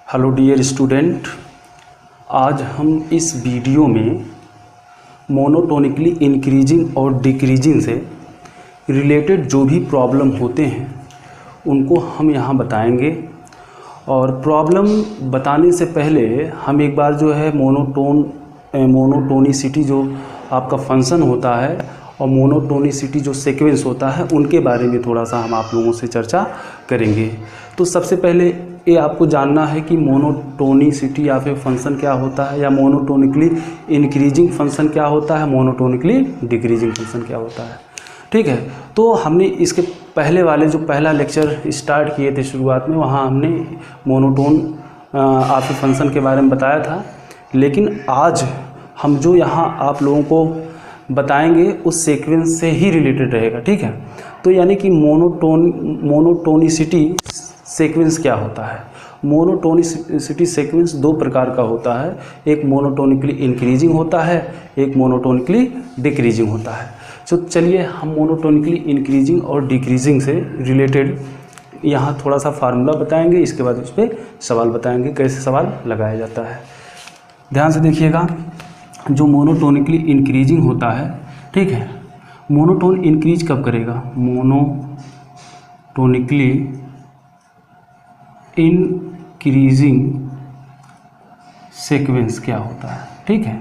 Hello dear student, आज हम इस वीडियो में मोनोटोनिकली इंक्रीजिंग और डिक्रीजिंग से रिलेटेड जो भी प्रॉब्लम होते हैं उनको हम यहाँ बताएंगे। और प्रॉब्लम बताने से पहले हम एक बार जो है मोनोटोनिसिटी जो आपका फंक्शन होता है और मोनोटोनिसिटी जो सीक्वेंस होता है उनके बारे में थोड़ा सा हम आप लोगों से चर्चा करेंगे। तो सबसे पहले ये आपको जानना है कि मोनोटोनिसिटी या फिर फंक्शन क्या होता है, या मोनोटोनिकली इंक्रीजिंग फंक्शन क्या होता है, मोनोटोनिकली डिक्रीजिंग फंक्शन क्या होता है। ठीक है, तो हमने इसके पहले वाले जो पहला लेक्चर स्टार्ट किए थे शुरुआत में, वहाँ हमने मोनोटोन ऑफ फंक्शन के बारे में बताया था। लेकिन आज हम जो यहाँ आप लोगों को बताएंगे उस सीक्वेंस से ही रिलेटेड रहेगा। ठीक है, तो यानी कि मोनोटोनिसिटी सीक्वेंस क्या होता है। मोनोटोनिसिटी सीक्वेंस दो प्रकार का होता है, एक मोनोटोनिकली इंक्रीजिंग होता है, एक मोनोटोनिकली डिक्रीजिंग होता है। तो चलिए हम मोनोटोनिकली इंक्रीजिंग और डिक्रीजिंग से रिलेटेड यहाँ थोड़ा सा फार्मूला बताएंगे, इसके बाद उस पर सवाल बताएंगे कैसे सवाल लगाया जाता है। ध्यान से देखिएगा, जो मोनोटोनिकली इंक्रीजिंग होता है, ठीक है, मोनोटोन इंक्रीज कब करेगा, मोनोटोनिकली इंक्रीजिंग सीक्वेंस क्या होता है। ठीक है,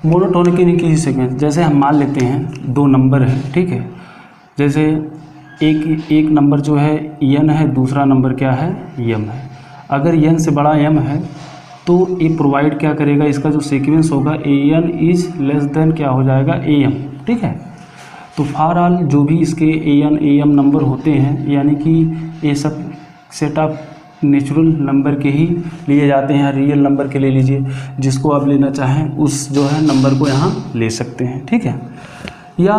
मोनोटोनिकली इंक्रीजिंग सीक्वेंस, जैसे हम मान लेते हैं दो नंबर है। ठीक है, जैसे एक नंबर जो है n है, दूसरा नंबर क्या है m है। अगर n से बड़ा m है तो ये प्रोवाइड क्या करेगा, इसका जो सीक्वेंस होगा an इज लेस देन क्या हो जाएगा am। ठीक है, तो फॉर ऑल जो भी इसके am नंबर होते हैं, यानी कि ये सब सेट ऑफ नेचुरल नंबर के ही लिए जाते हैं, रियल नंबर के ले लीजिए, जिसको आप लेना चाहें उस जो है नंबर को यहाँ ले सकते हैं। ठीक है, या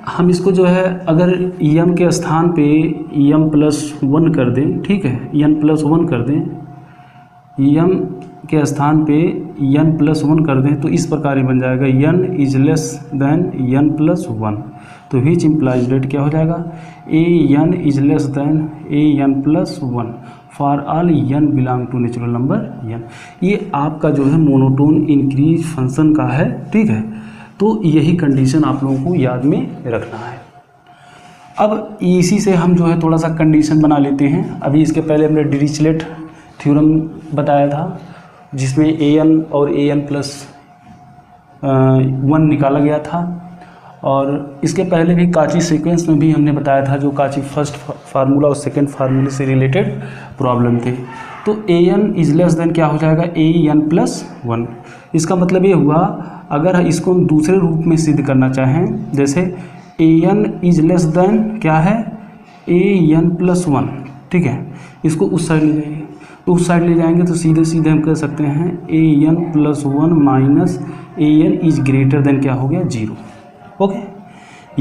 हम इसको जो है अगर m के स्थान पे m+1 कर दें, ठीक है, n+1 कर दें, m के स्थान पे n+1 कर दें, तो इस प्रकार ही बन जाएगा n is less then n+1। तो विच इम्प्लाइज डेट क्या हो जाएगा, an is less than an+1 for all n belong to natural number n। ये आपका जो है मोनोटोन इंक्रीज फंक्शन का है। ठीक है, तो यही कंडीशन आप लोगों को याद में रखना है। अब इसी से हम जो है थोड़ा सा कंडीशन बना लेते हैं। अभी इसके पहले हमने डिरिचलेट थ्योरम बताया था, जिसमें an और an+1 निकाला गया था। और इसके पहले भी काची सीक्वेंस में भी हमने बताया था, जो काची फर्स्ट फार्मूला और सेकंड फार्मूले से रिलेटेड प्रॉब्लम थे। तो an इज लेस देन क्या हो जाएगा, an+1। इसका मतलब ये हुआ, अगर इसको हम दूसरे रूप में सिद्ध करना चाहें, जैसे an इज लेस देन क्या है, an+1। ठीक है, इसको उस साइड ले जाइए, तो उस साइड ले जाएंगे तो सीधे सीधे हम कह सकते हैं an+1 minus an is greater than क्या हो गया, 0। ओके,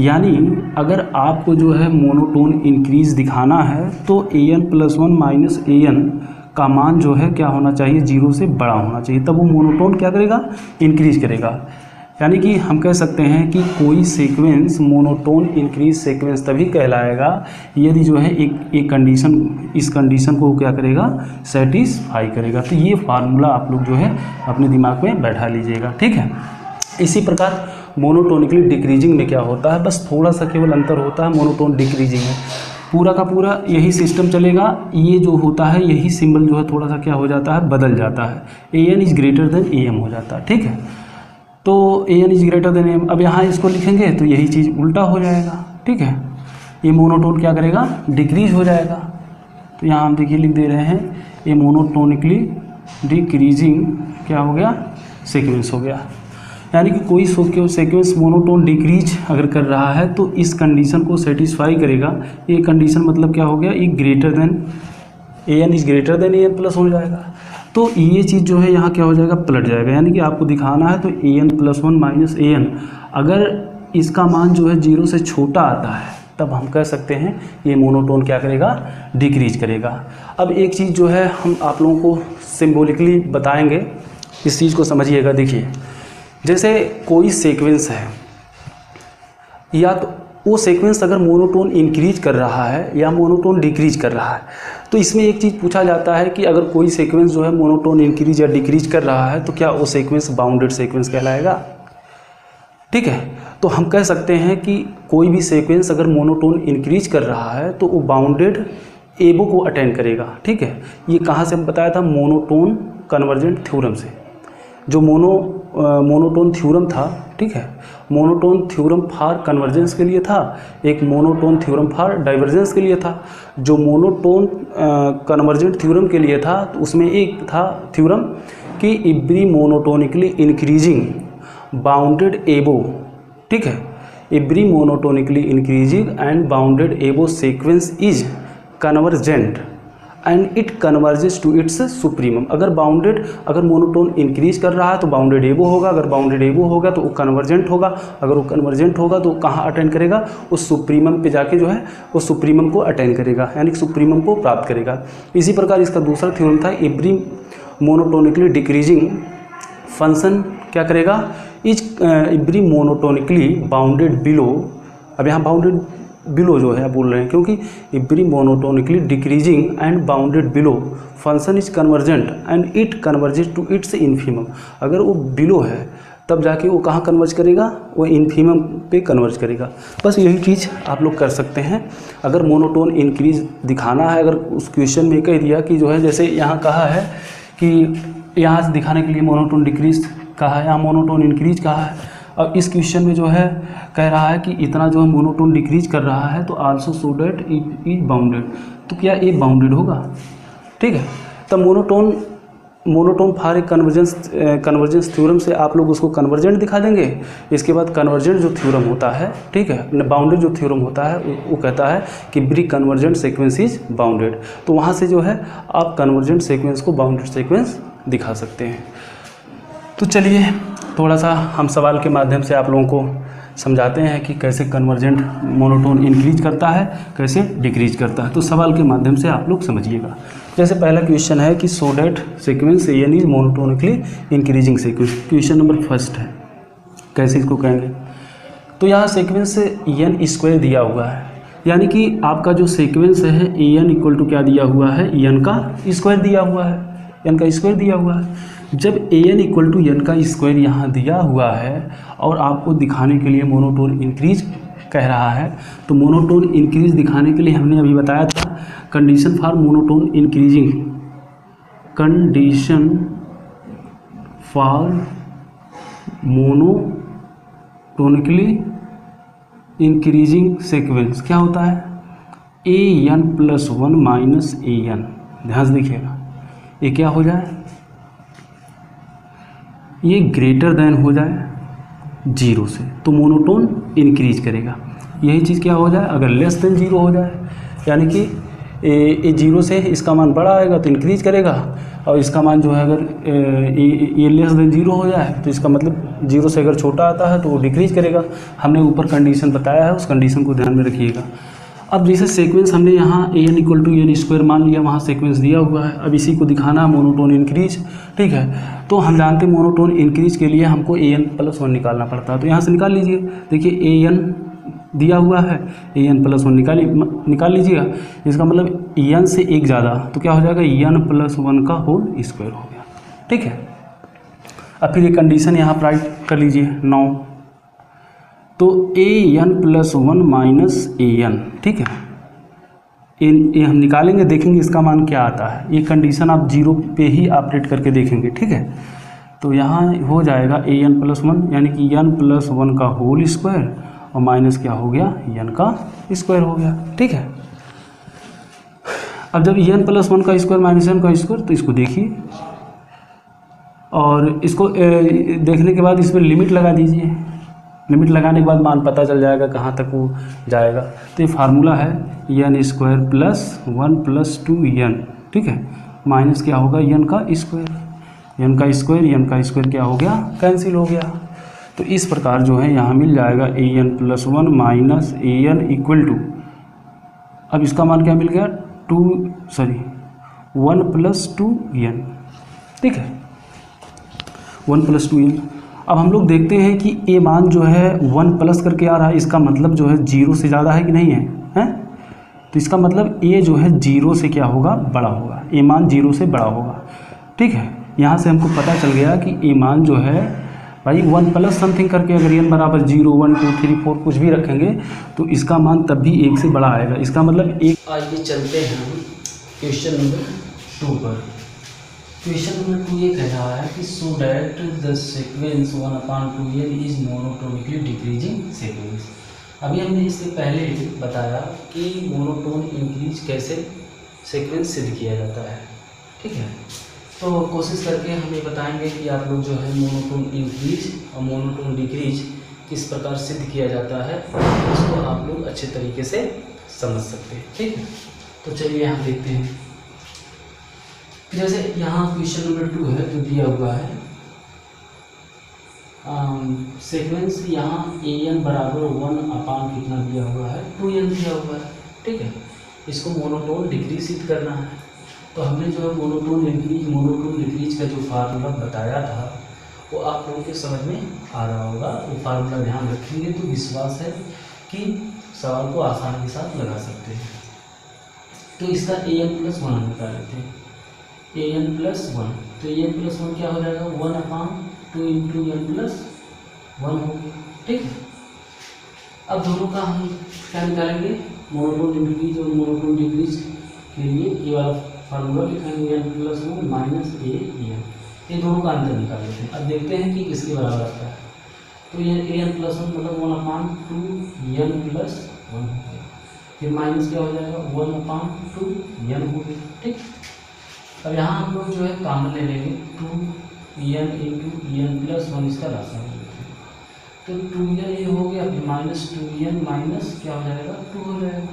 यानी अगर आपको जो है मोनोटोन इंक्रीज दिखाना है तो an+1 माइनस an का मान जो है क्या होना चाहिए, 0 से बड़ा होना चाहिए, तब वो मोनोटोन क्या करेगा, इंक्रीज करेगा। यानी कि हम कह सकते हैं कि कोई सीक्वेंस मोनोटोन इंक्रीज सीक्वेंस तभी कहलाएगा यदि जो है एक कंडीशन, इस कंडीशन को क्या करेगा, सेटिस्फाई करेगा। तो ये फार्मूला आप लोग जो है अपने दिमाग में बैठा लीजिएगा। ठीक है, इसी प्रकार मोनोटोनिकली डिक्रीजिंग में क्या होता है, बस थोड़ा सा केवल अंतर होता है, मोनोटोन डिक्रीजिंग में पूरा का पूरा यही सिस्टम चलेगा। ये जो होता है, यही सिंबल जो है थोड़ा सा क्या हो जाता है, बदल जाता है, an is greater than am हो जाता है। ठीक है, तो an is greater than am, अब यहाँ इसको लिखेंगे तो यही चीज़ उल्टा हो जाएगा। ठीक है, ये मोनोटोन क्या करेगा, डिक्रीज हो जाएगा। तो यहाँ हम देखिए लिख दे रहे हैं, ये मोनोटोनिकली डिक्रीजिंग क्या हो गया, सीक्वेंस हो गया। यानी कि कोई सीक्वेंस मोनोटोन डिक्रीज अगर कर रहा है तो इस कंडीशन को सेटिस्फाई करेगा। ये कंडीशन मतलब क्या हो गया, ये greater than an is greater than an+ हो जाएगा। तो ये चीज़ जो है यहाँ क्या हो जाएगा, पलट जाएगा। यानी कि आपको दिखाना है तो an+1 माइनस an, अगर इसका मान जो है 0 से छोटा आता है तब हम कह सकते हैं ये मोनोटोन क्या करेगा, डिक्रीज करेगा। अब एक चीज़ जो है हम आप लोगों को सिम्बोलिकली बताएंगे, इस चीज़ को समझिएगा। देखिए, जैसे कोई सीक्वेंस है, या तो वो सीक्वेंस अगर मोनोटोन इंक्रीज कर रहा है या मोनोटोन डिक्रीज कर रहा है, तो इसमें एक चीज़ पूछा जाता है कि अगर कोई सीक्वेंस जो है मोनोटोन इंक्रीज या डिक्रीज कर रहा है तो क्या वो सीक्वेंस बाउंडेड सीक्वेंस कहलाएगा। ठीक है, तो हम कह सकते हैं कि कोई भी सीक्वेंस अगर मोनोटोन इंक्रीज कर रहा है तो वो बाउंडेड एबो को अटेंड करेगा। ठीक है, ये कहाँ से हम बताया था, मोनोटोन कन्वर्जेंट थ्योरम से, जो मोनोटोन थ्योरम था। ठीक है, मोनोटोन थ्योरम फॉर कन्वर्जेंस के लिए था, एक मोनोटोन थ्योरम फॉर डाइवर्जेंस के लिए था। जो मोनोटोन कन्वर्जेंट थ्योरम के लिए था तो उसमें एक था थ्योरम कि every monotonically increasing bounded above, ठीक है, every monotonically increasing and bounded above sequence is convergent and it converges to its supremum. अगर मोनोटोन इंक्रीज कर रहा है तो बाउंडेड एबो होगा, अगर बाउंडेड एबो होगा तो वो कन्वर्जेंट होगा, अगर वो कन्वर्जेंट होगा तो कहाँ अटेंड करेगा, उस सुप्रीमम पे जाके जो है वो सुप्रीमम को अटेंड करेगा, यानी कि सुप्रीमम को प्राप्त करेगा। इसी प्रकार इसका दूसरा थ्योरम था एवरी मोनोटोनिकली डिक्रीजिंग फंक्शन क्या करेगा, is every monotonically bounded below. अब यहाँ बाउंडेड बिलो जो है बोल रहे हैं क्योंकि every monotonically decreasing and bounded below function is convergent and it converges to its infimum. अगर वो बिलो है तब जाके वो कहाँ कन्वर्ज करेगा, वो इन्फीमम पे कन्वर्ज करेगा। बस यही चीज़ आप लोग कर सकते हैं। अगर मोनोटोन इंक्रीज दिखाना है, अगर उस क्वेश्चन में कह दिया कि जो है जैसे यहाँ कहा है कि यहाँ से दिखाने के लिए मोनोटोन डिक्रीज कहा है, यहाँ मोनोटोन इंक्रीज कहा है। अब इस क्वेश्चन में जो है कह रहा है कि इतना जो है मोनोटोन डिक्रीज कर रहा है तो also so that it is bounded, तो क्या ये बाउंडेड होगा। ठीक है, तब मोनोटोन फॉर एक कन्वर्जेंस थ्योरम से आप लोग उसको कन्वर्जेंट दिखा देंगे। इसके बाद कन्वर्जेंट जो थ्योरम होता है, ठीक है, बाउंडेड जो थ्योरम होता है वो कहता है कि every convergent sequence is bounded. तो वहाँ से जो है आप कन्वर्जेंट सीक्वेंस को बाउंडेड सीक्वेंस दिखा सकते हैं। तो चलिए थोड़ा सा हम सवाल के माध्यम से आप लोगों को समझाते हैं कि कैसे कन्वर्जेंट मोनोटोन इंक्रीज करता है, कैसे डिक्रीज करता है। तो सवाल के माध्यम से आप लोग समझिएगा। जैसे पहला क्वेश्चन है कि so that sequence n is monotonically increasing sequence. Question number first है, कैसे इसको कहेंगे। तो यहाँ सीक्वेंस एन स्क्वायर दिया हुआ है, यानी कि आपका जो सीक्वेंस है एन इक्वल टू क्या दिया हुआ है, एन का स्क्वायर दिया हुआ है, एन का स्क्वायर दिया हुआ है। जब एन इक्वल टू एन का स्क्वायर यहाँ दिया हुआ है और आपको दिखाने के लिए मोनोटोन इंक्रीज कह रहा है, तो मोनोटोन इंक्रीज दिखाने के लिए हमने अभी बताया था condition for monotone increasing, condition for monotonically increasing sequence क्या होता है, ए n plus one minus a N. ध्यान से देखिएगा, ये क्या हो जाए, ये ग्रेटर देन हो जाए जीरो से तो मोनोटोन इंक्रीज करेगा। यही चीज़ क्या हो जाए, अगर लेस देन जीरो हो जाए, यानी कि ये जीरो से इसका मान बड़ा आएगा तो इंक्रीज करेगा, और इसका मान जो है अगर ये लेस देन जीरो हो जाए तो इसका मतलब जीरो से अगर छोटा आता है तो वो डिक्रीज करेगा। हमने ऊपर कंडीशन बताया है, उस कंडीशन को ध्यान में रखिएगा। अब जैसे सीक्वेंस हमने यहाँ a n equal to n square मान लिया, वहाँ सीक्वेंस दिया हुआ है। अब इसी को दिखाना है मोनोटोन इंक्रीज, ठीक है। तो हम जानते हैं मोनोटोन इंक्रीज के लिए हमको ए एन प्लस वन निकालना पड़ता है, तो यहाँ से निकाल लीजिए। देखिए ए एन दिया हुआ है, ए एन प्लस वन निकाल लीजिएगा। इसका मतलब एन से एक ज़्यादा तो क्या हो जाएगा, एन प्लस वन का होल स्क्वायर हो गया, ठीक है। अब फिर ये कंडीशन यहाँ पर राइट कर लीजिए 9, तो ए n plus one minus a N, ठीक है। ये हम निकालेंगे, देखेंगे इसका मान क्या आता है। ये कंडीशन आप जीरो पे ही ऑपरेट करके देखेंगे, ठीक है। तो यहाँ हो जाएगा ए एन प्लस वन, यानी कि एन प्लस वन का होल स्क्वायर और माइनस क्या हो गया, एन का स्क्वायर हो गया, ठीक है। अब जब एन प्लस वन का स्क्वायर माइनस एन का स्क्वायर, तो इसको देखिए और इसको देखने के बाद इसमें लिमिट लगा दीजिए। लिमिट लगाने के बाद मान पता चल जाएगा कहाँ तक वो जाएगा। तो ये फार्मूला है n square plus one plus two n, ठीक है, माइनस क्या होगा एन का स्क्वायर। एन का स्क्वायर क्या हो गया, कैंसिल हो गया। तो इस प्रकार जो है यहाँ मिल जाएगा a n plus one minus a n equal to, अब इसका मान क्या मिल गया, वन प्लस टू एन, ठीक है, वन प्लस टू एन। अब हम लोग देखते हैं कि ए मान जो है 1 प्लस करके आ रहा है, इसका मतलब जो है 0 से ज़्यादा है कि नहीं है, हैं? तो इसका मतलब ए जो है 0 से क्या होगा, बड़ा होगा, ए मान 0 से बड़ा होगा। ठीक है, यहाँ से हमको पता चल गया कि ए मान जो है भाई 1 प्लस समथिंग करके अगर n बराबर 0, 1, 2, 3, 4 कुछ भी रखेंगे तो इसका मान तब भी 1 से बड़ा आएगा। इसका मतलब एक। आइए चलते हैं हम क्वेश्चन नंबर 2 पर। क्वेश्चन नंबर 2 ये कह रहा है कि so that the sequence 1/2n is monotonically decreasing sequence. अभी हमने इससे पहले बताया कि मोनोटोन इंक्रीज कैसे सीक्वेंस सिद्ध किया जाता है। ठीक है, तो कोशिश करके हम ये बताएंगे कि आप लोग जो है मोनोटोन इंक्रीज और मोनोटोन डिक्रीज किस प्रकार सिद्ध किया जाता है, इसको आप लोग अच्छे तरीके से समझ सकते हैं। ठीक है, तो चलिए यहाँ देखते हैं। जैसे यहाँ क्वेश्चन नंबर 2 है जो दिया हुआ है, सीक्वेंस यहाँ an बराबर 1 कितना दिया हुआ है, 2n दिया हुआ है। ठीक है, इसको मोनोटोन डिक्रीज सिद्ध करना है। तो हमने जो है मोनोटोन इंक्रीज मोनोटोन डिक्रीज का जो फार्मूला बताया था वो आप लोगों के समझ में आ रहा होगा। वो फार्मूला ध्यान रखेंगे तो विश्वास है कि सवाल को आसानी के साथ लगा सकते हैं। तो इसका an+1 हम निकाल लेते हैं, an+1। तो an+1 क्या हो जाएगा, 1/2 इंटू n+1 हो गया। ठीक है, अब दोनों का हम क्या निकालेंगे, मोनोटोन इंक्रीज और मोनोटोन डिक्रीज के लिए ये वाला फार्मूला लिखेंगे, n+1 माइनस an। ये दोनों का अंतर निकाल लेते हैं। अब देखते हैं कि किसके बराबर आता है। तो ये an+1 मतलब 1/2n+1 हो गया, फिर माइनस क्या हो जाएगा, 1/2n हो गया। ठीक, अब यहाँ हम लोग जो है कॉमन ले लेंगे, 2n इंटू n+1 इसका रास्ता ले लेते हैं। तो 2n ये हो गया, फिर माइनस 2n माइनस क्या हो जाएगा, 2 हो जाएगा।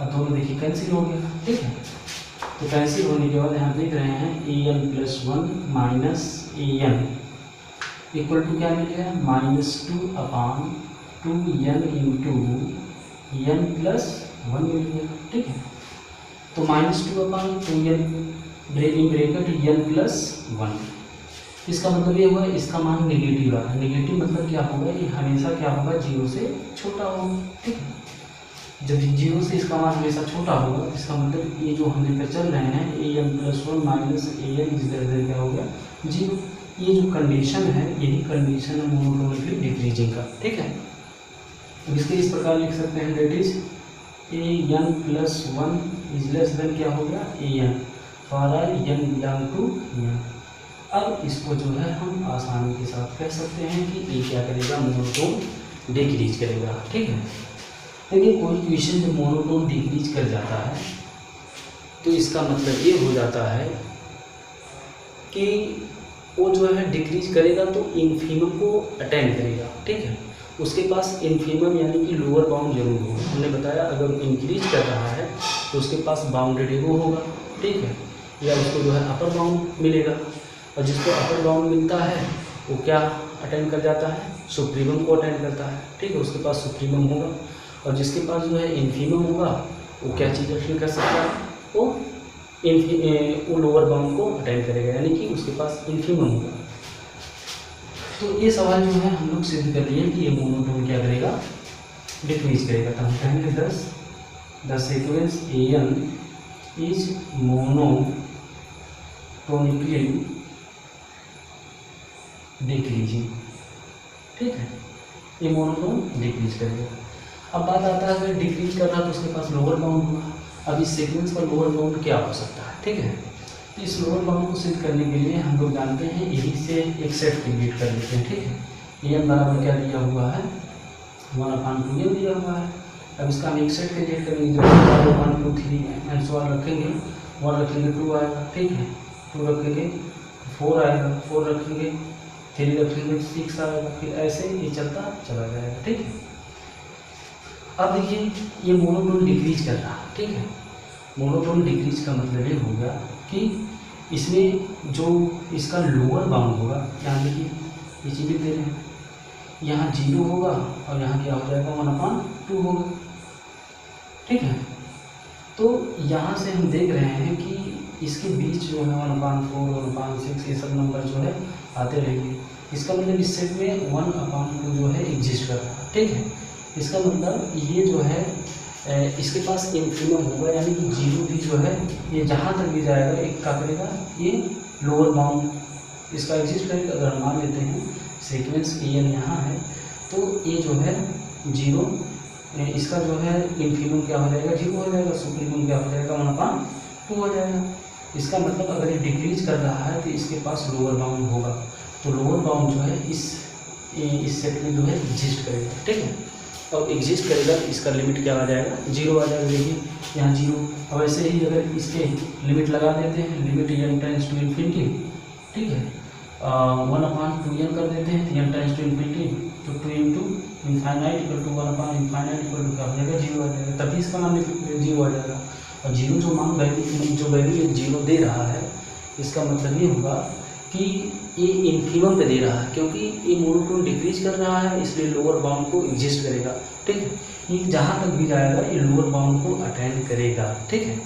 अब दोनों देखिए कैंसिल हो गया। ठीक है, तो कैंसिल होने के बाद यहाँ देख रहे हैं an+1 minus an equal to क्या मिल गया, -2/2n इंटू n+1 मिल गया। ठीक है, तो -2/2n ब्रैकेट n+1, इसका मतलब ये हुआ इसका मान नेगेटिव रहा। नेगेटिव मतलब क्या होगा, ये हमेशा क्या होगा, 0 से छोटा होगा। ठीक है, जब 0 से इसका मान हमेशा छोटा होगा, इसका मतलब ये जो हम लेकर चल रहे हैं an+1 माइनस an इज क्या हो गया, 0। ये जो कंडीशन है यही कंडीशन है मोनोटोनिकली डिक्रीजिंग का। ठीक है, अब इसके इस प्रकार लिख सकते हैं, that is an+1 is less than क्या हो गया, an for i n belong to n। अब इसको जो है हम आसानी के साथ कह सकते हैं कि ये क्या करेगा, मोनोटोन डिक्रीज करेगा। ठीक है, देखिए कोई क्वेश्चन जब मोनोटोन डिक्रीज कर जाता है तो इसका मतलब ये हो जाता है कि वो जो है डिक्रीज करेगा तो इन्फीमम को अटेंड करेगा। ठीक है, उसके पास इन्फीमम यानी कि लोअर बाउंड जरूर होगा। हमने बताया अगर इंक्रीज कर रहा है तो उसके पास बाउंडेड एगो होगा। ठीक है, या उसको जो है अपर बाउंड मिलेगा, और जिसको अपर बाउंड मिलता है वो क्या अटेंड कर जाता है, सुप्रीमम को अटेंड करता है। ठीक है, उसके पास सुप्रीमम होगा, और जिसके पास जो है इन्फीमम होगा वो क्या चीज़ अटेंड कर सकता है, वो लोअर बाउंड को अटेंड करेगा, यानी कि उसके पास इन्फीमम होगा। तो ये सवाल जो है हम लोग सिद्ध कर लिए कि ये मोनोटोन क्या करेगा, डिक्रीज करेगा। तो हम कहेंगे the sequence an is monotonically decreasing. ठीक है, ये मोनोटोन डिक्रीज करेगा। अब बात आता है अगर डिक्रीज कर रहा है तो उसके पास लोअर बाउंड होगा। अब इस सीक्वेंस का लोअर बाउंड क्या हो सकता है। ठीक है, तो इस लोअर बाउंड को सिद्ध करने के लिए हम लोग जानते हैं यही से एक सेट क्रिएट कर लेते हैं। ठीक है, an बराबर क्या दिया हुआ है, 1/2n दिया हुआ है। अब इसका हम एक सेट क्रिएट करेंगे, जब 1 2 3 एंड सो ऑन रखेंगे, 1 रखेंगे 2 आएगा। ठीक है, 2 रखेंगे 4 आएगा, 4 रखेंगे 3 रखेंगे 6 आएगा, फिर ऐसे ये चलता चला जाएगा। ठीक है, अब देखिए ये मोनोटोन डिक्रीज कर रहा है। ठीक है, मोनोटोन डिक्रीज का मतलब ये होगा कि इसमें जो इसका लोअर बाउंड होगा, यहाँ देखिए ये चीज़ें दे रहे हैं, यहाँ 0 होगा और यहाँ क्या हो जाएगा, 1/2 होगा। ठीक है, तो यहाँ से हम देख रहे हैं कि इसके बीच जो है 1/4 1/6 ये सब नंबर जो है आते रहेंगे। इसका मतलब इस सेट में 1/2 जो है एग्जिस्ट कर रहा है, ठीक है। इसका मतलब ये जो है इसके पास इन्फिनिमम होगा, यानी कि जीरो भी जो है ये जहाँ तक भी जाएगा एक क्या करेगा, ये लोअर बाउंड इसका एग्जिस्ट करेगा। अगर हम मान लेते हैं सीक्वेंस an यहाँ है तो ये जो है जीरो, इसका जो है इन्फिनिमम क्या हो जाएगा, जीरो हो जाएगा, सुप्रीमम क्या हो जाएगा, 1/2 हो जाएगा। इसका मतलब अगर ये डिक्रीज कर रहा है तो इसके पास लोअर बाउंड होगा, तो लोअर बाउंड जो है इस सेट में जो है एग्जिस्ट करेगा, ठीक है। और एग्जिस्ट करेगा तो इसका लिमिट क्या आ जाएगा, जीरो आ जाएगा। देखिए यहाँ जीरो। अब ऐसे ही अगर इसके लिमिट लगा देते हैं, limit n tends to infinity, ठीक है, 1/2n कर देते हैं, n टेंड्स टू इन्फिनिटी, तो 2 इंटू इनफाइनाइट इक्वल टू 1/इनफाइनाइट इक्वल टू क्या हो जाएगा, जीरो आ जाएगा। तभी इसका नाम जीरो आ जाएगा। और जीरो जो मान वैल्यू जीरो दे रहा है, इसका मतलब ये होगा कि ये इन्फिनिमम पे दे रहा है, क्योंकि ये मोनोटोन डिक्रीज कर रहा है, इसलिए लोअर बाउंड को एग्जिस्ट करेगा, ठीक है। ये जहाँ तक भी जाएगा ये लोअर बाउंड को अटेंड करेगा, ठीक है।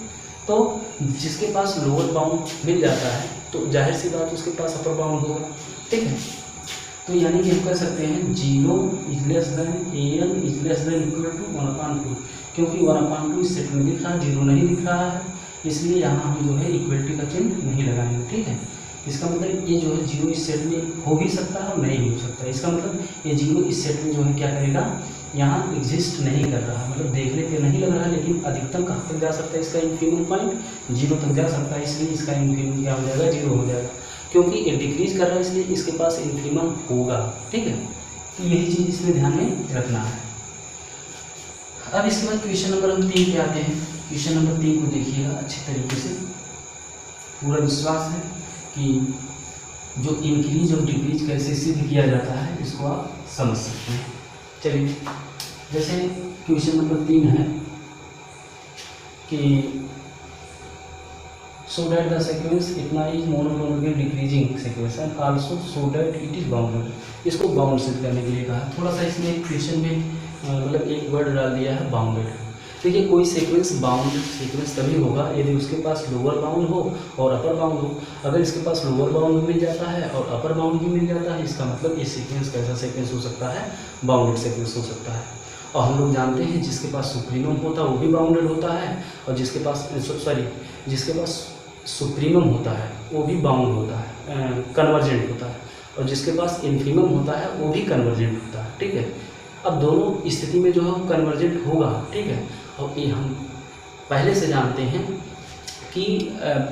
तो जिसके पास लोअर बाउंड मिल जाता है तो जाहिर सी बात उसके पास अपर बाउंड होगा, ठीक है। तो यानी कि हम कह सकते हैं zero is less than an is less than equal to 1/2, क्योंकि 1/2 इस सेट में दिख रहा है, जीरो नहीं दिख रहा है, इसलिए यहाँ हम जो है इक्वलिटी का चिन्ह नहीं लगाएंगे, ठीक है। इसका मतलब ये जो है जीरो इस सेट में हो भी सकता है और नहीं भी हो सकता है। इसका मतलब ये जीरो इस सेट में जो है क्या करेगा, यहाँ एग्जिस्ट नहीं कर रहा, मतलब देखने पे नहीं लग रहा है, लेकिन अधिकतम कहाँ तक जा सकता है, इसका इन्फिनिमम पॉइंट जीरो तक जा सकता है, इसलिए इसका इन्फिनिमम क्या हो जाएगा, जीरो हो जाएगा। क्योंकि ये डिक्रीज कर रहा है इसलिए इसके पास इन्फिनिमम होगा, ठीक है। तो यही चीज़ इसमें ध्यान में रखना है। अब इसके बाद क्वेश्चन नंबर हम 3 पे आते हैं। क्वेश्चन नंबर 3 को देखिएगा अच्छे तरीके से, पूरा विश्वास है कि जो इंक्रीज और डिक्रीज कैसे सिद्ध किया जाता है इसको आप समझ सकते हैं। चलिए, जैसे क्वेश्चन नंबर 3 है कि सो दैट द सीक्वेंस इतना is monotonically decreasing sequence and also so that it is bounded. इसको बाउंड सिद्ध करने के लिए कहा। थोड़ा सा इसमें क्वेश्चन में मतलब एक वर्ड डाल दिया है बाउंडेड। देखिए, कोई सीक्वेंस बाउंड सीक्वेंस तभी होगा यदि उसके पास लोअर बाउंड हो और अपर बाउंड हो। अगर इसके पास लोअर बाउंड भी मिल जाता है और अपर बाउंड भी मिल जाता है, इसका मतलब ये सीक्वेंस कैसा सीक्वेंस हो सकता है, बाउंडेड सीक्वेंस हो सकता है। और हम लोग जानते हैं जिसके पास सुप्रीमम होता है वो भी बाउंडेड होता है, और जिसके पास सुप्रीमम होता है वो भी बाउंड होता है, कन्वर्जेंट होता है, और जिसके पास इन्फिनिमम होता है वो भी कन्वर्जेंट होता है, ठीक है। अब दोनों स्थिति में जो है वो कन्वर्जेंट होगा, ठीक है। और ये हम पहले से जानते हैं कि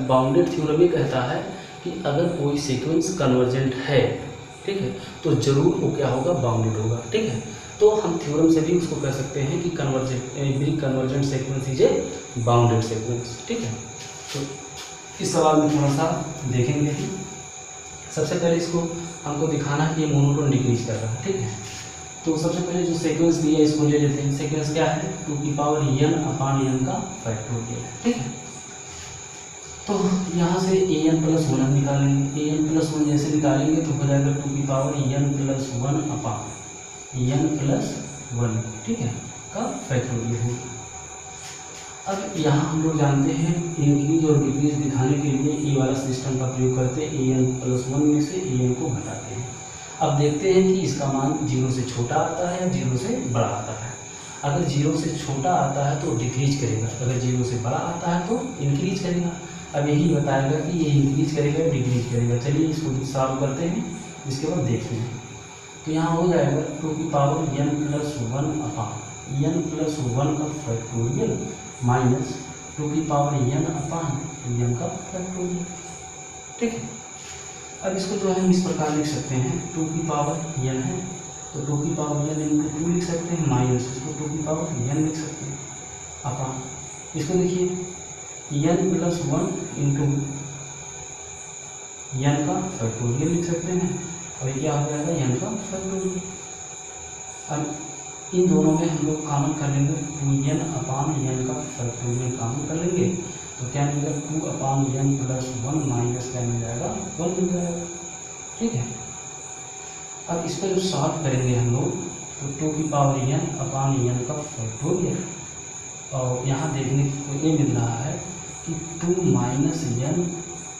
बाउंडेड थ्योरम ये कहता है कि अगर कोई सीक्वेंस कन्वर्जेंट है, ठीक है, तो जरूर वो क्या होगा, बाउंडेड होगा, ठीक है। तो हम थ्योरम से भी उसको कह सकते हैं कि every convergent sequence is a bounded sequence, ठीक है। तो इस सवाल में थोड़ा सा देखेंगे कि सबसे पहले इसको हमको दिखाना है कि ये मोनोटोन डिक्रीज कर रहा है, ठीक है। तो सबसे पहले जो सीक्वेंस दिया है इसको ले लेते हैं। सीक्वेंस क्या है, 2n/n का फैक्टोरियल, ठीक है। तो यहाँ से an+1 हम निकालेंगे। an+1 जैसे निकालेंगे तो हो जाएगा 2n+1/n+1, ठीक है, का फैक्टोरियल होगा। अब यहाँ हम लोग जानते हैं इंक्रीज और डिक्रीज दिखाने के लिए ये वाला सिस्टम का प्रयोग करते हैं। an+1 में से an को घटाते हैं। अब देखते हैं कि इसका मान 0 से छोटा आता है या 0 से बड़ा आता है। अगर 0 से छोटा आता है तो डिक्रीज करेगा, अगर 0 से बड़ा आता है तो इंक्रीज करेगा। अब यही बताएगा कि ये इंक्रीज करेगा या डिक्रीज करेगा। चलिए इसको सॉल्व करते हैं, इसके बाद देखते हैं। तो यहाँ हो जाएगा 2n+1/n+1 का फैक्टोरियल माइनस 2n/n का फैक्टोरियल, ठीक है। अब इसको जो है हम इस प्रकार लिख सकते हैं, 2n है तो 2n इंटू 2 लिख सकते हैं, माइनस इसको 2n लिख सकते हैं अपान। इसको देखिए n+1 इंटू n का फैक्टोरियल लिख सकते हैं, और ये क्या हो जाएगा, n का फैक्टोरियल। अब इन दोनों में हम लोग कॉमन कर लेंगे, 2n/n का फैक्टोरियल कॉमन कर लेंगे तो क्या मिलेगा, 2/n+1 माइनस क्या मिल जाएगा, 1 मिल जाएगा, ठीक है। अब इस पर जब सॉल्व करेंगे हम लोग तो 2n/n का फैक्टोरियल, और यहाँ देखने को ये मिल रहा है कि 2 - n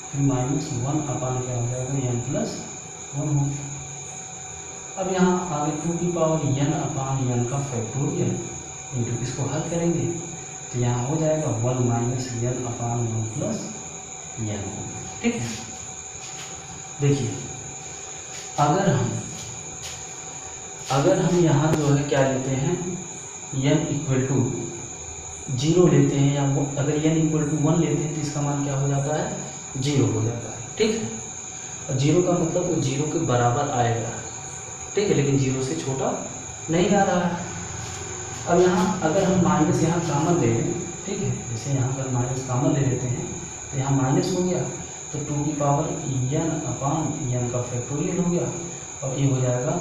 फिर -1 अपान क्या हो जाएगा, n+1 हो। अब यहाँ आगे 2 की पावर n अपान n का फैक्टोरियल इंटू इसको हल करेंगे तो यहाँ हो जाएगा 1 माइनस n अपान 1 प्लस n। ठीक है, देखिए अगर हम यहाँ जो है क्या लेते हैं n इक्वल टू 0 लेते हैं, या अगर n इक्वल टू 1 लेते हैं तो इसका मान क्या हो जाता है 0 हो जाता है। ठीक है, और 0 का मतलब वो 0 के बराबर आएगा। ठीक है, लेकिन 0 से छोटा नहीं आ रहा है। अब यहाँ अगर हम माइनस यहाँ कॉमन ले लें, ठीक है, जैसे यहाँ पर माइनस कॉमन ले लेते हैं तो यहाँ माइनस हो गया, तो 2 की पावर n अपान n का फैक्टोरियल हो गया, और ये हो जाएगा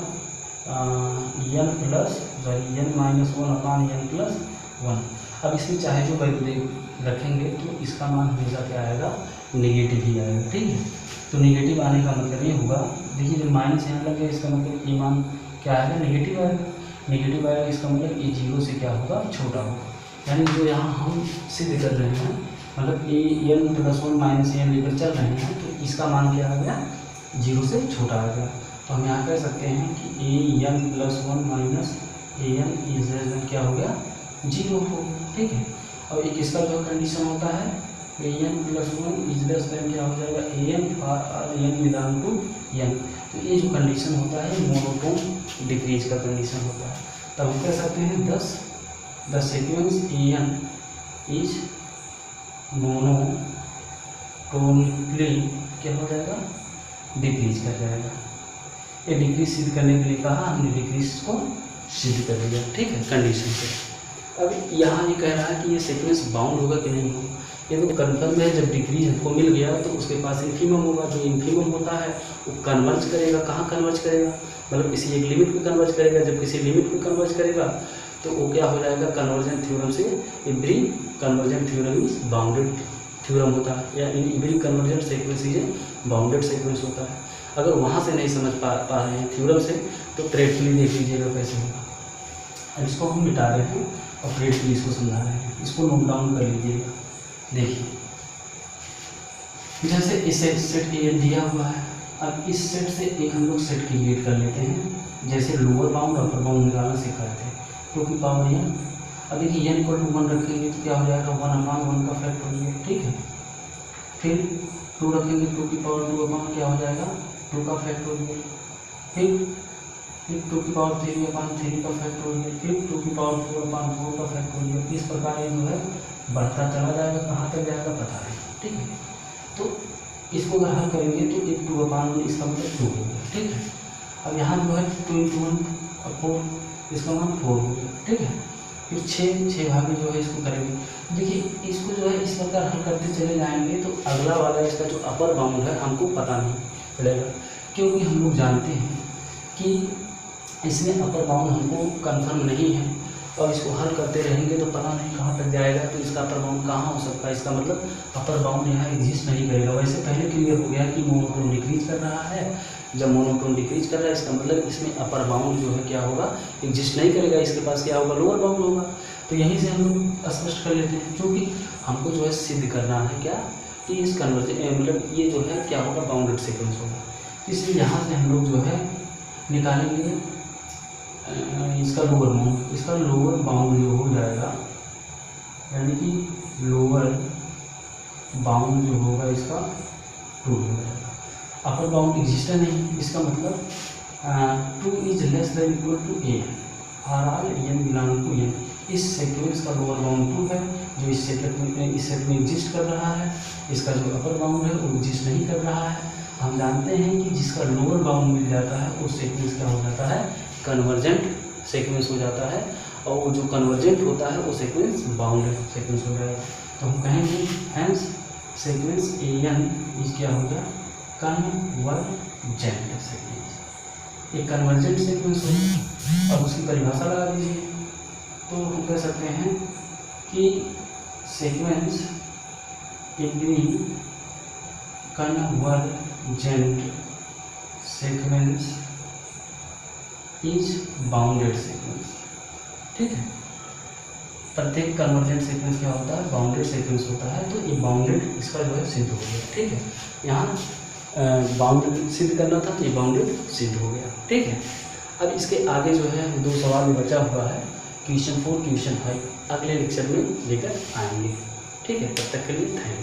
n प्लस n माइनस 1 अपान n प्लस 1। अब इसमें चाहे जो वैल्यू रखेंगे तो इसका मान हमेशा क्या आएगा, नेगेटिव ही आएगा। ठीक है, तो नेगेटिव आने का मतलब ये होगा, देखिए जब माइनस यहाँ लग गया इसका मतलब ये मान क्या आएगा, नेगेटिव आएगा। नेगेटिव आएगा इसका मतलब ये 0 से क्या होगा, छोटा होगा। यानी जो यहाँ हम सिद्ध कर रहे हैं, मतलब ये n प्लस 1 माइनस n लेकर चल रहे हैं, तो इसका मान क्या आ गया, 0 से छोटा आ गया। तो हम यहाँ कह सकते हैं कि a n plus 1 minus a n is क्या हो गया, 0 हो। ठीक है, और एक इसका जो कंडीशन होता है a n plus 1 is less than क्या हो जाएगा, a n for n belong to n। तो ये जो कंडीशन होता है मोनोटोन डिक्रीज का कंडीशन होता है। तब हम कह सकते हैं the sequence a n is monotonically क्या हो जाएगा, डिक्रीज कर जाएगा। ये डिक्रीज सिद्ध करने के लिए कहा हमने, डिक्रीज को सिद्ध कर दिया। ठीक है, कंडीशन से। अब यहाँ ये कह रहा है कि ये सीक्वेंस बाउंड होगा कि नहीं होगा, ये तो कन्फर्म है। जब डिक्रीज हमको मिल गया तो उसके पास इन्फीमम होगा, जो इन्फीमम होता है वो कन्वर्ज करेगा। कहाँ कन्वर्ज करेगा, मतलब किसी एक लिमिट पे कन्वर्ज करेगा। जब किसी लिमिट पे कन्वर्ज करेगा तो वो क्या हो जाएगा, कन्वर्जेंट थ्योरम से every convergent theorem is bounded theorem होता है, या every convergent sequence is bounded sequence होता है। अगर वहाँ से नहीं समझ पा रहे हैं थ्योरम से, तो प्रैक्टिकली देख लीजिएगा कैसे होगा। अब इसको हम मिटा रहे हैं और प्रैक्टिकली इसको समझा रहे हैं, इसको नोट डाउन कर लीजिएगा। देखिए जैसे इस सेट क्रिएट दिया हुआ है, अब इस सेट से एक हम लोग सेट क्रिएट कर लेते हैं। जैसे लोअर बाउंड अपर बाउंड निकालना सिखाए थे, 2 की पावर n। अब देखिए n इक्वल टू 1 रखेंगे तो क्या हो जाएगा, 1 अपान 1 का फैक्टोरियल। ठीक है, फिर 2 रखेंगे, 2 की पावर 2 अपान क्या हो जाएगा, 2 का फैक्टोरियल। फिर 2 की पावर 3 अपान 3 का फैक्टोरियल। फिर 2 की पावर 4 अपान 4 का फैक्टोरियल। इस प्रकार ये जो है बढ़ता चला जाएगा, कहाँ तक जाएगा पता नहीं। ठीक है, तो इसको अगर हल करेंगे तो एक 2 अपान 1 इसका मतलब 2 हो गया। ठीक है, अब यहाँ जो है 2 × 1 और 4 इसका मान 4 हो गया। ठीक है, फिर 6 भागे जो है इसको करेंगे। देखिए इसको जो है इस प्रकार हल करते चले जाएंगे तो अगला वाला इसका जो अपर बाउंड है हमको पता नहीं चलेगा, क्योंकि हम लोग जानते हैं कि इसमें अपर बाउंड हमको कंफर्म नहीं है, और इसको हल करते रहेंगे तो पता नहीं कहाँ तक जाएगा। तो इसका अपर बाउंड कहाँ हो सकता है, इसका मतलब अपर बाउंड यहाँ एग्जिस्ट नहीं करेगा। वैसे पहले क्लियर हो गया कि मोनोटोन डिक्रीज कर रहा है। जब मोनोटोन डिक्रीज कर रहा है इसका मतलब इसमें अपर बाउंड जो है क्या होगा, एग्जिस्ट नहीं करेगा। इसके पास क्या होगा, लोअर बाउंड होगा। तो यहीं से हम लोग स्पष्ट कर लेते हैं, क्योंकि हमको जो है सिद्ध करना है क्या, कि इस कन्वर्जेंस मतलब ये जो है क्या होगा, बाउंडेड सीक्वेंस होगा। इसलिए यहाँ से हम लोग जो है निकालेंगे इसका लोअर बाउंड। इसका लोअर बाउंड जो हो जाएगा, यानी कि लोअर बाउंड जो होगा इसका 2 हो जाएगा। अपर बाउंड एग्जिस्ट नहीं, इसका मतलब 2 is less than equal to a for all n belong to n। इस सीक्वेंस का लोअर बाउंड 2 है, जो इस सेट में एग्जिस्ट कर रहा है। इसका जो अपर बाउंड है वो एग्जिस्ट नहीं कर रहा है। हम जानते हैं कि जिसका लोअर बाउंड मिल जाता है उस सीक्वेंस क्या हो जाता है, कन्वर्जेंट सीक्वेंस हो जाता है, और वो जो कन्वर्जेंट होता है वो सीक्वेंस बाउंडेड सीक्वेंस हो जाएगा। तो हम कहेंगे हैंस सीक्वेंस an इज क्या होगा, कन्वर्जेंट सीक्वेंस। एक कन्वर्जेंट सीक्वेंस होगा। अब उसकी परिभाषा लगा दीजिए, तो हम कह सकते हैं कि sequence every convergent sequence is bounded sequence. ठीक है, प्रत्येक कन्वर्जेंट सीक्वेंस क्या होता है, बाउंडेड सीक्वेंस होता है। तो ये बाउंडेड इसका जो है सिद्ध हो गया। ठीक है, यहाँ बाउंडेड सिद्ध करना था तो ये बाउंडेड सिद्ध हो गया। ठीक है, अब इसके आगे जो है 2 सवाल बचा हुआ है, क्वेश्चन 4 क्वेश्चन 5 अगले लेक्चर में लेकर आएंगे। ठीक है, तब तक के लिए थैंक यू।